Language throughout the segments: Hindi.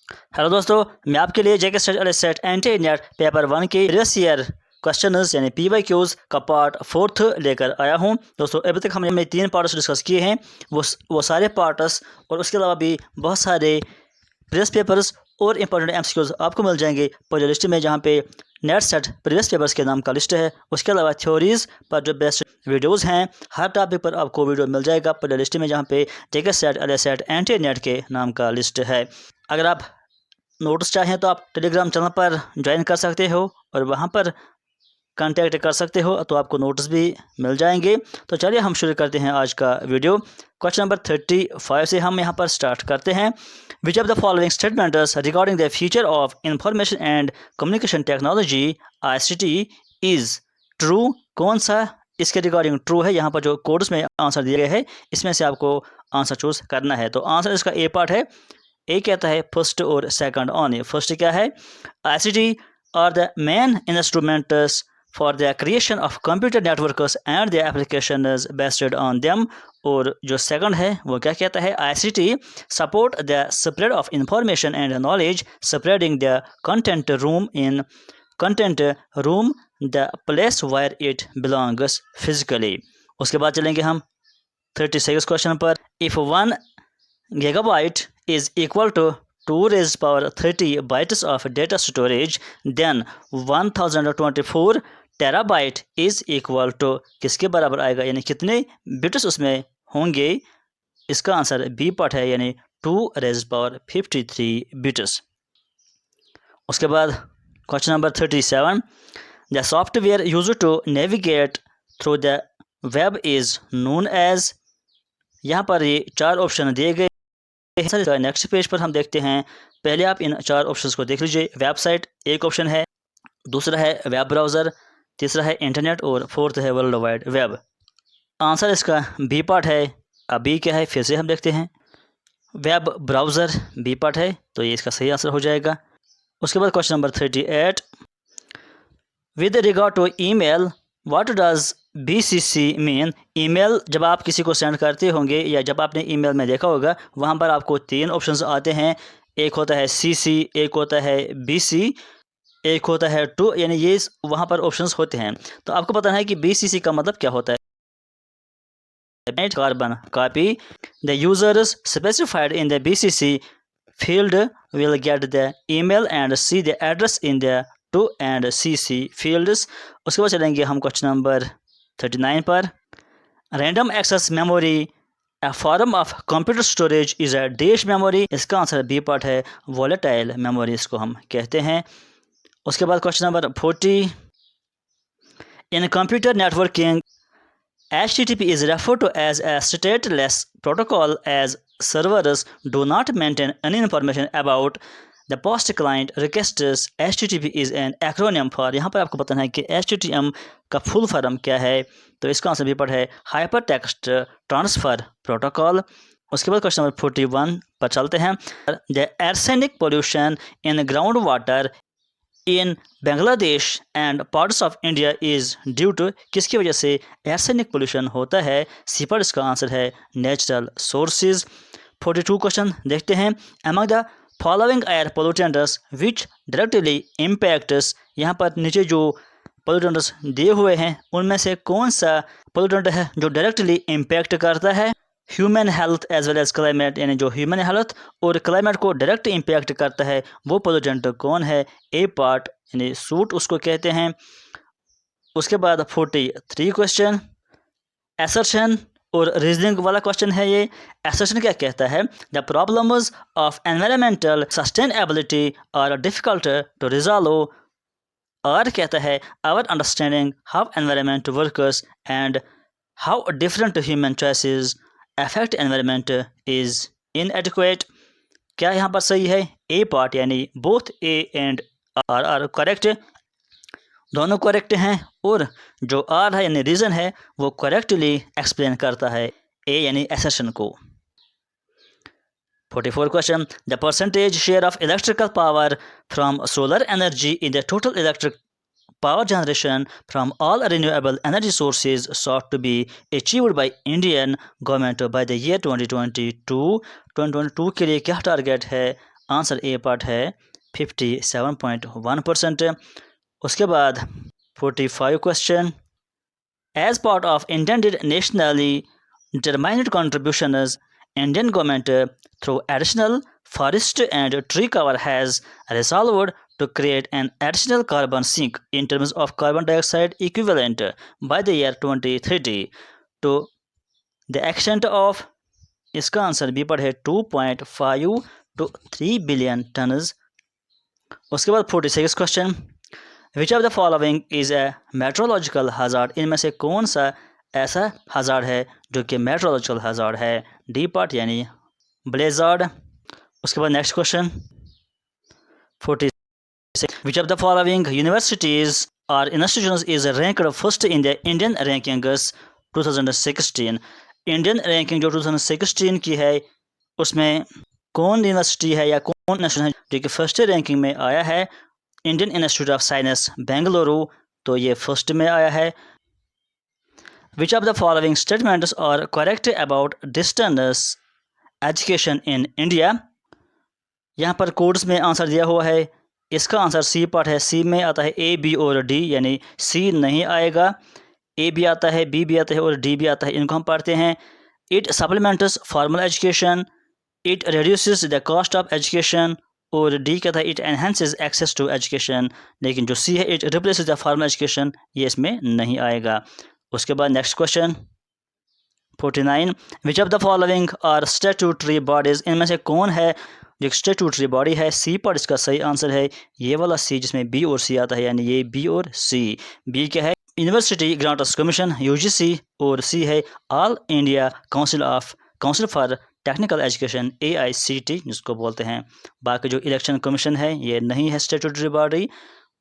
हेलो दोस्तों, मैं आपके लिए जेके study set anti net paper 1 की प्रीवियस ईयर क्वेश्चंस यानी PYQs का पार्ट 4 लेकर आया हूं। दोस्तों, अभी तक हमने 3 पार्ट्स डिस्कस किए हैं। वो सारे पार्ट्स और उसके अलावा भी बहुत सारे प्रीवियस पेपर्स और इंपॉर्टेंट MCQs आपको मिल जाएंगे प्ले लिस्ट में, जहाँ पे नेट सेट प्रीवियस पेपर्स के नाम का लिस्ट है। उसके अलावा थ्योरीज पर जो बेस्ट वीडियोज़ हैं, हर टॉपिक पर आपको वीडियो मिल जाएगा प्ले लिस्ट में, जहाँ पे जेके सेट एंटी नेट के नाम का लिस्ट है। अगर आप नोट्स चाहें तो आप टेलीग्राम चैनल पर ज्वाइन कर सकते हो और वहां पर कांटेक्ट कर सकते हो, तो आपको नोट्स भी मिल जाएंगे। तो चलिए हम शुरू करते हैं आज का वीडियो। क्वेश्चन नंबर 35 से हम यहां पर स्टार्ट करते हैं। Which of the following statements regarding the future of information and communication technology ICT is true? कौन सा इसके रिगार्डिंग ट्रू है? यहाँ पर जो कोड्स में आंसर दिए गए हैं, इसमें से आपको आंसर चूज करना है। तो आंसर इसका ए पार्ट है। ए कहता है फर्स्ट और सेकंड ऑन। फर्स्ट क्या है? ICT are the main instruments for the creation of computer networks and the applications based on them. और जो सेकंड है वो क्या कहता है? ICT support the spread of information and knowledge, spreading the content from the place where it belongs physically. उसके बाद चलेंगे हम 36 क्वेश्चन पर। If 1 gigabyte is equal to 2 raised power 30 bytes of data storage, then 1024 terabyte is equal to किसके बराबर आएगा, यानी कितने बिट्स उसमें होंगे? इसका आंसर बी पार्ट है, यानी 2 raised power 53 बिट्स। उसके बाद question number 37, the software used to navigate through the web is known as. यहाँ पर ये 4 ऑप्शन दिए गए। नेक्स्ट पेज पर हम देखते हैं। पहले आप इन 4 ऑप्शंस को देख लीजिए। वेबसाइट एक ऑप्शन है, दूसरा है वेब ब्राउज़र, तीसरा है इंटरनेट और फोर्थ है वर्ल्ड वाइड वेब। आंसर इसका बी पार्ट है। अब बी क्या है फिर से हम देखते हैं। वेब ब्राउज़र बी पार्ट है, तो ये इसका सही आंसर हो जाएगा। उसके बाद question number 38, with regard to email what does BCC mean? Email जब आप किसी को सेंड करते होंगे या जब आपने ईमेल में देखा होगा, वहाँ पर आपको 3 ऑप्शंस आते हैं। एक होता है CC, एक होता है BC, एक होता है टू, यानी ये वहाँ पर ऑप्शंस होते हैं। तो आपको पता है कि BCC का मतलब क्या होता है। Carbon copy. The users specified in the BCC field will get the email and see the address in the to and CC fields। उसके बाद चलेंगे हम क्वेश्चन नंबर 39 पर। Random access memory a form of computer storage is a dash memory। इसका आंसर बी पार्ट है, वॉलेटाइल मेमोरी इसको हम कहते हैं। उसके बाद question number 40, in computer networking HTTP is referred to as a stateless protocol as servers do not maintain any information about the post client requests। HTTP is an acronym for, यहाँ पर आपको बताना है कि HTTM का फुल फॉर्म क्या है। तो इसका आंसर भी पढ़ है हाइपर टेक्स्ट ट्रांसफ़र प्रोटोकॉल। उसके बाद क्वेश्चन नंबर 41 पर चलते हैं। The arsenic pollution in ground water in Bangladesh and parts of India is due to, किसकी वजह से आर्सेनिक पोल्यूशन होता है? सी पर इसका आंसर है नेचुरल सोर्सेज। 42 क्वेश्चन देखते हैं। Among the following air pollutants which directly impacts. यहाँ पर नीचे जो पोल्यूटेंट्स दिए हुए हैं उनमें से कौन सा पोल्यूटेंट है जो डायरेक्टली इम्पैक्ट करता है human health as well as climate, यानी जो ह्यूमन हेल्थ और क्लाइमेट को डायरेक्ट इम्पैक्ट करता है वो पोल्यूटेंट कौन है? ए पार्ट, यानी सूट उसको कहते हैं। उसके बाद 43 क्वेश्चन असर्शन और रीजनिंग वाला क्वेश्चन है ये। असर्शन क्या कहता है? The problems of environmental sustainability are difficult to resolve. और कहता है our understanding how environment works and how different human choices affect environment is inadequate. क्या यहाँ पर सही है? ए पार्ट, यानी both A and R correct, दोनों करेक्ट हैं। और जो आर है यानी रीज़न है वो करेक्टली एक्सप्लेन करता है ए यानी असर्शन को। 44 question, the percentage share of electrical power from solar energy in the total electric power generation from all renewable energy sources sought to be achieved by Indian government by the year 2022 के लिए क्या टारगेट है? आंसर ए पार्ट है 57.1%। उसके बाद 45 question, as part of intended nationally determined contributions, Indian government through additional forest and tree cover has resolved to create an additional carbon sink in terms of carbon dioxide equivalent by the year 2030 to the extent of, इसका आंसर बी पर है 2.5 to 3 billion tons। उसके बाद 46 question, which of the following is a meteorological hazard, इनमें से कौन सा ऐसा हजार्ड है जो कि मेट्रोलॉजिकल हजार्ड है, डी पार्ट यानी ब्लेजार्ड। उसके बाद next question 46, which of the following universities और institutions is ranked first in the Indian rankings 2016, Indian ranking जो 2016 की है उसमें कौन यूनिवर्सिटी है या कौन इंस्टीट्यूशन है जो कि फर्स्ट रैंकिंग में आया है, Indian Institute of Science Bengaluru, तो ये फर्स्ट में आया है। Which of the following statements are correct about distance education in India, यहाँ पर कोड्स में आंसर दिया हुआ है, इसका आंसर सी पार्ट है। सी में आता है ए बी और डी, यानी सी नहीं आएगा, ए भी आता है, बी भी आता है और डी भी आता है। इनको हम पढ़ते हैं। It supplements formal education, it reduces the cost of education, और डी कहता है it enhances access to education, लेकिन जो सी है it replaces the formal education, ये इसमें नहीं आएगा। उसके बाद next question 49, which of the following are statutory bodies, इनमें से कौन है जो स्टैट्यूटरी बॉडी है, सी पर इसका सही आंसर है ये वाला सी जिसमें बी और सी आता है, यानी ये बी और सी। बी क्या है, यूनिवर्सिटी ग्रांटर्स कमीशन यूजीसी, और सी है all India council for technical education AICT जिसको बोलते हैं। बाकी जो इलेक्शन कमीशन है ये नहीं है स्टैट्यूटरी बॉडी,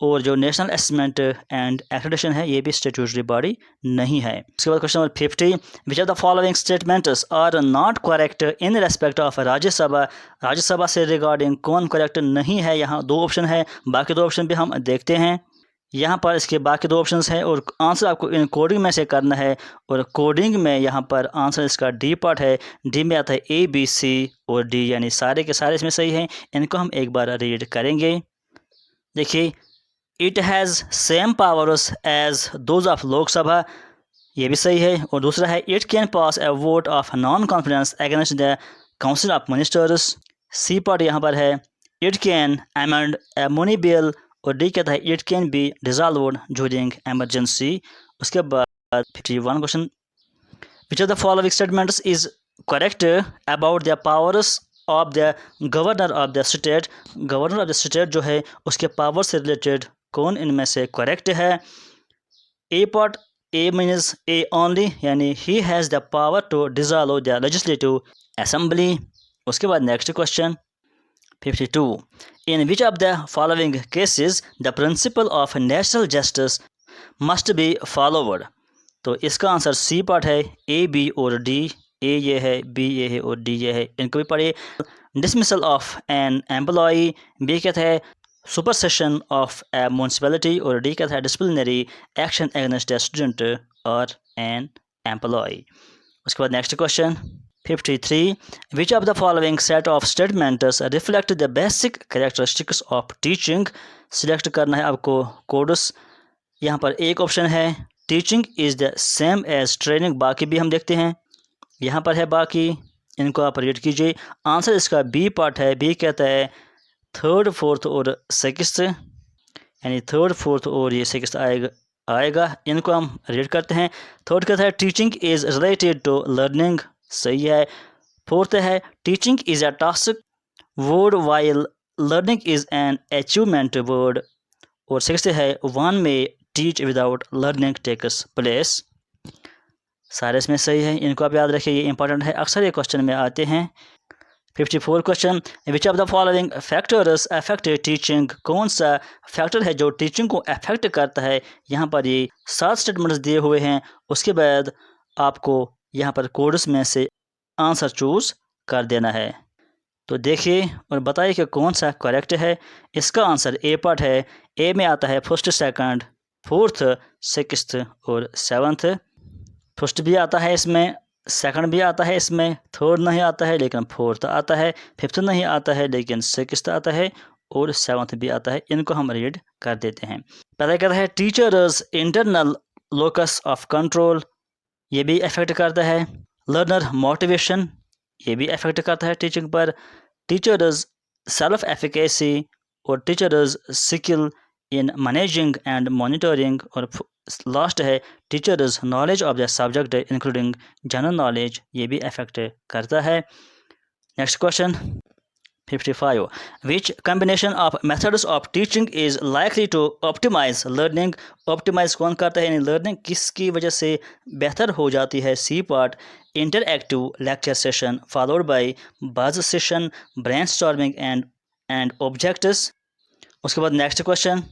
और जो नेशनल असेसमेंट एंड एक्रेडिटेशन है ये भी स्टैट्यूटरी बॉडी नहीं है। उसके बाद question number 50, which of the following statements are not correct in respect of Rajya Sabha, Rajya Sabha से रिगार्डिंग कौन करेक्ट नहीं है, यहाँ दो ऑप्शन है, बाकी दो ऑप्शन भी हम देखते हैं। यहाँ पर इसके बाकी दो ऑप्शंस हैं और आंसर आपको इन कोडिंग में से करना है, और कोडिंग में यहाँ पर आंसर इसका डी पार्ट है। डी में आता है ABC और डी, यानी सारे के सारे इसमें सही हैं। इनको हम एक बार रीड करेंगे। देखिए, it has same powers as those of Lok Sabha, ये भी सही है। और दूसरा है it can pass a vote of non confidence against the council of ministers, C part यहाँ पर है it can amend a money bill, और डी कहता है it can be dissolved during emergency. उसके बाद 51 question, which of the following statements is correct about the powers of the governor of the state, governor of the state जो है उसके पावर से रिलेटेड कौन इनमें से करेक्ट है। A part, A means A only, यानी ही has the power to dissolve the legislative assembly. उसके बाद next question 52, in which of the following cases the principle of natural justice must be followed, तो इसका आंसर सी पार्ट है ए बी और डी, ए ये है, बी ये है और डी ये है। इनको भी पढ़िए। Dismissal of an employee, B कहता है सुपरसेशन ऑफ ए म्यूनसिपैलिटी, और डी कहता है disciplinary action against a student और एन एम्प्लॉई। उसके बाद next question 53, which of the following set of statements reflect the basic characteristics of teaching, select करना है आपको कोड्स। यहाँ पर एक ऑप्शन है teaching is the same as training, बाकी भी हम देखते हैं, यहाँ पर है बाकी, इनको आप रीड कीजिए। आंसर इसका बी पार्ट है। बी कहता है थर्ड फोर्थ और सिक्स्थ, यानी थर्ड फोर्थ और ये सिक्स्थ आएगा। इनको हम रीड करते हैं। थर्ड कहता है teaching is related to learning, सही है। फोर्थ है teaching is a task word while learning is an achievement word, और सिक्स्थ है वन में teach without learning takes place. सारे इसमें सही है, इनको आप याद रखिए, ये इंपॉर्टेंट है, अक्सर ये क्वेश्चन में आते हैं। 54 question, which of the following factors affect teaching, कौन सा फैक्टर है जो टीचिंग को अफेक्ट करता है। यहाँ पर ये 7 स्टेटमेंट्स दिए हुए हैं। उसके बाद आपको यहाँ पर कोड्स में से आंसर चूज़ कर देना है। तो देखिए और बताइए कि कौन सा करेक्ट है। इसका आंसर ए पार्ट है। ए में आता है फर्स्ट, सेकंड, फोर्थ, सिक्स्थ और सेवन्थ। फर्स्ट भी आता है इसमें, सेकंड भी आता है इसमें, थर्ड नहीं आता है लेकिन फोर्थ आता है, फिफ्थ नहीं आता है लेकिन सिक्स्थ आता है, और सेवन्थ भी आता है। इनको हम रीड कर देते हैं। पहले कहता है teachers internal locus of control, ये भी इफेक्ट करता है। लर्नर मोटिवेशन, ये भी इफेक्ट करता है टीचिंग पर। टीचर्स सेल्फ एफिकेसी और teachers skill in managing and monitoring, और लास्ट है teachers knowledge of the subject including general knowledge, ये भी अफेक्ट करता है। Next question 55, which combination of methods of teaching is likely to optimize learning. Optimize कौन करता है, यानी लर्निंग किसकी वजह से बेहतर हो जाती है। C part interactive lecture session followed by buzz session, brainstorming and objects. उसके बाद नेक्स्ट क्वेश्चन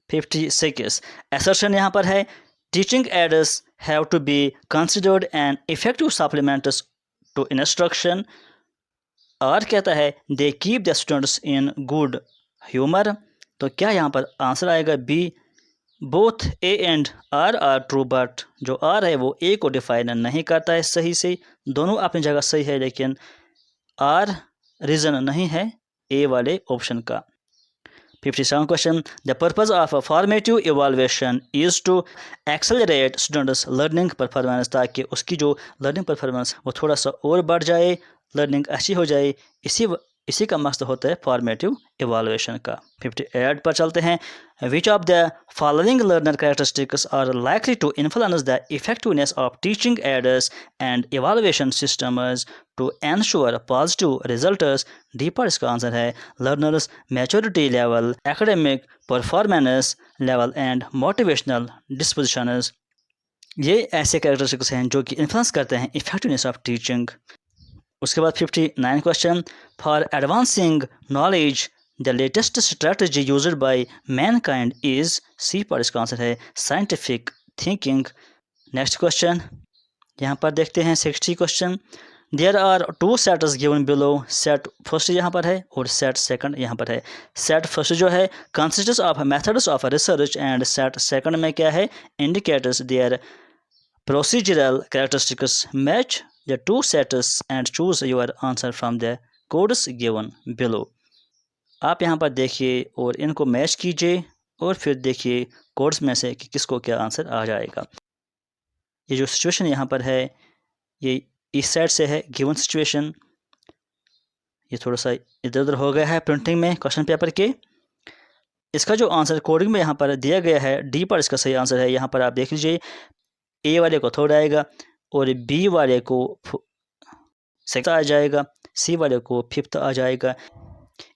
56, असर्शन यहाँ पर है teaching aids have to be considered an effective supplements to instruction, और कहता है they keep the students in good humour. तो क्या यहाँ पर आंसर आएगा B, both A and R true, but जो आर है वो ए को डिफाइन नहीं करता है सही से। दोनों अपनी जगह सही है लेकिन आर रीज़न नहीं है ए वाले ऑप्शन का। 57 question, the purpose of formative evaluation is to accelerate students learning performance, ताकि उसकी जो लर्निंग परफॉर्मेंस वो थोड़ा सा और बढ़ जाए, लर्निंग अच्छी हो जाए, इसी का मकसद होता है फॉर्मेटिव इवाल्वेशन का। 58 पर चलते हैं, which of the following learner characteristics are likely to influence the effectiveness of teaching aids and evaluation systems to ensure positive results. D पर इसका आंसर है learners maturity level, academic performance level and motivational dispositions. ये ऐसे कैरेक्टरिस्टिक्स हैं जो कि इन्फ्लुएंस करते हैं इफेक्टिवनेस ऑफ टीचिंग। उसके बाद 59 question, for advancing knowledge the latest strategy used by mankind is. C पर इसका आंसर है साइंटिफिक थिंकिंग। नेक्स्ट क्वेश्चन यहाँ पर देखते हैं 60 question, there are two sets given below. Set first यहाँ पर है और सेट सेकंड यहाँ पर है। सेट फर्स्ट जो है consists of methods of research, and set second में क्या है, indicators their procedural characteristics match the two sets and choose your answer from the codes given below। आप यहाँ पर देखिए और इनको मैच कीजिए और फिर देखिए कोड्स में से कि किसको क्या आंसर आ जाएगा। ये जो सिचुएशन यहाँ पर है ये इस साइड से है गिवन सिचुएशन, ये थोड़ा सा इधर उधर हो गया है प्रिंटिंग में क्वेश्चन पेपर के। इसका जो आंसर कोडिंग में यहाँ पर दिया गया है डी पर इसका सही आंसर है। यहाँ पर आप देख लीजिए ए वाले को थर्ड आएगा और बी वाले को सिक्स्थ आ जाएगा, सी वाले को फिफ्थ आ जाएगा।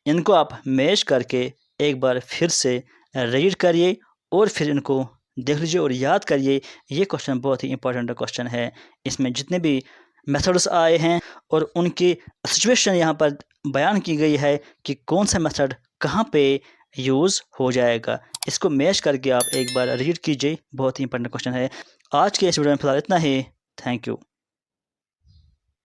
इनको आप मैच करके एक बार फिर से रीड करिए और फिर इनको देख लीजिए और याद करिए। ये क्वेश्चन बहुत ही इंपॉर्टेंट क्वेश्चन है। इसमें जितने भी मेथड्स आए हैं और उनकी सिचुएशन यहाँ पर बयान की गई है कि कौन सा मेथड कहाँ पे यूज़ हो जाएगा, इसको मैच करके आप एक बार रीड कीजिए। बहुत ही इंपॉर्टेंट क्वेश्चन है। आज के इस वीडियो में फिलहाल इतना ही। Thank you.